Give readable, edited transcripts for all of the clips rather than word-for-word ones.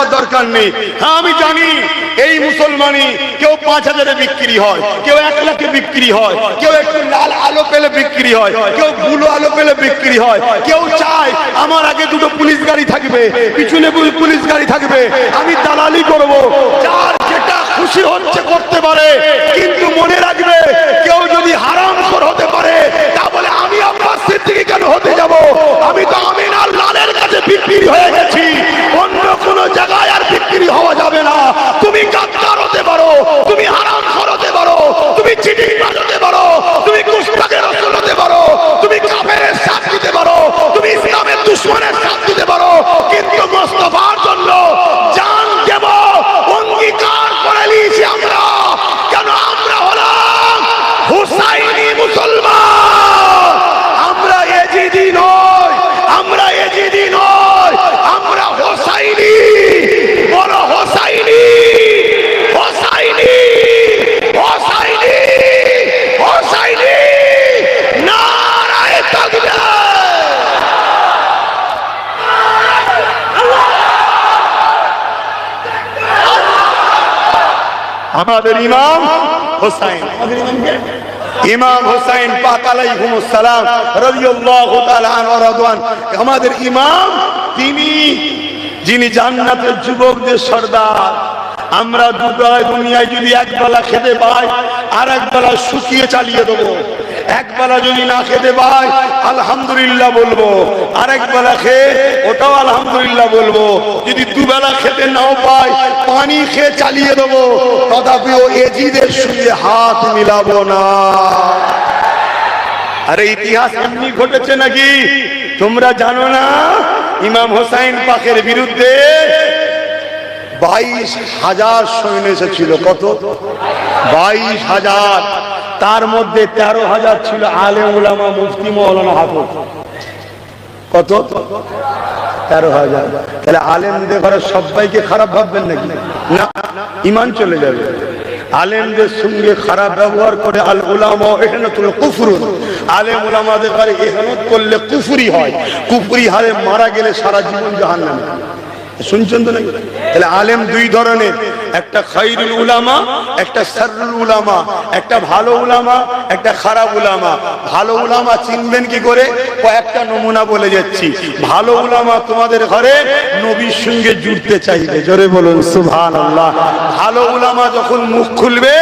দেখার দরকার নেই। হ্যাঁ আমি জানি এই মুসলমানি কেউ 5,000-এ বিক্রি হয়, কেউ 1 লাখে বিক্রি হয়, কেউ একটু লাল আলো পেলে বিক্রি হয়, কেউ বুলো আলো পেলে বিক্রি হয়, কেউ চায় আমার আগে দুটো পুলিশ গাড়ি থাকবে, পিছনে পুলিশ গাড়ি থাকবে, আমি দালালি করব। যার যেটা খুশি হচ্ছে করতে পারে, কিন্তু মনে রাখবে কেউ যদি হারামখোর হতে পারে তা বলে আমি আব্বাস সিদ্দিকী কেন হতে যাব? আমি তো আমিন আর লালের কাছে বিক্রি হয়ে গেছি, অন্য কোন জায়গায় আর বিক্রি হওয়া যাবে না। তুমি গাদ্দার হতে পারো, তুমি হারামখোর হতে পারো, তুমি চিটিংবাজ হতে পারো, তুমি গুস্তাখের রাসূল হতে পারো, তুমি কাফেরের সাথ দিতে পারো, তুমি ইসলামের দুশমনের সাথ দিতে পারো, কিন্তু মুস্তাফার জন্য জান দেব অঙ্গীকার করে নিয়েছি আমরা। কেন? আমরা হলাম হুসাইনি মুসলমান, আমরা এজিদি নয়, আমরা এজিদি নয়, আমরা হুসাইনি। বলো হুসাইনি, হুসাইনি, হুসাইনি, হুসাইনি, নারায়ে তাকবীর। আমাদের ইমাম হুসাইন, ইমাম হুসাইন পাক আলাইহিমুস সালাম রাদিয়াল্লাহু তাআলা আনহু রাদওয়ান, আমাদের ইমাম তিনি যিনি জান্নাতের যুবকদের সর্দার। আমরা দুনিয়ায় যদি একবেলা খেতে পাই আর একবেলা শুকিয়ে চালিয়ে দেবো, একবেলা যদি না খেতে পাই আলহামদুলিল্লাহ বলবো, আর একবেলা খেয়ে ওটাও আলহামদুলিল্লাহ বলবো। যদি দুবেলা খেতে নাও পাই পানি খেয়ে চালিয়ে দেবো, তথাপিও এজিদের সঙ্গে হাত মিলাবো না। আরে ইতিহাস এমনি ঘটেছে নাকি তোমরা জানো না? ইমাম হোসাইন পাকের বিরুদ্ধে 22,000 সৈন্য এসেছিল। কত? 22,000। তার মধ্যে 13,000 ছিল আলেম উলামা, মুফতি, মাওলানা, হাফেজ। কত? 13,000। তাহলে আলেমদের ঘরে সবাইকে খারাপ ভাববেন নাকি? না, ঈমান চলে যাবে। আলেমদের সঙ্গে খারাপ ব্যবহার করে আল উলামা ইহনাতুল কুফরুন, আলেম উলামাদের ঘরে ইহনাত করলে কুফরি হয়, কুফরি হারে মারা গেলে সারা জীবন জাহান্নামে। শুনছেন তো নাকি? তাহলে আলেম দুই ধরনের, একটা খায়রুল উলামা, একটা শাররুল উলামা, একটা ভালো উলামা, একটা খারাপ উলামা। ভালো উলামা চিনবেন কি করে? কয়েকটা নমুনা বলে যাচ্ছি। ভালো উলামা তোমাদের ঘরে নবীর সঙ্গে জুড়তে চাইবে, জোরে বলুন সুবহানাল্লাহ। ভালো উলামা যখন মুখ খুলবে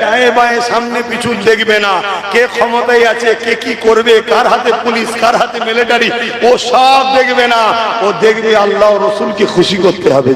ডায়ে বায়ে সামনে পিছু দেখবে না, কে ক্ষমতায় আছে, কে কি করবে, কার হাতে পুলিশ, কার হাতে মিলিটারি, ও সব দেখবে না। ও দেখবে আল্লাহ ও রাসূলকে খুশি করতে হবে।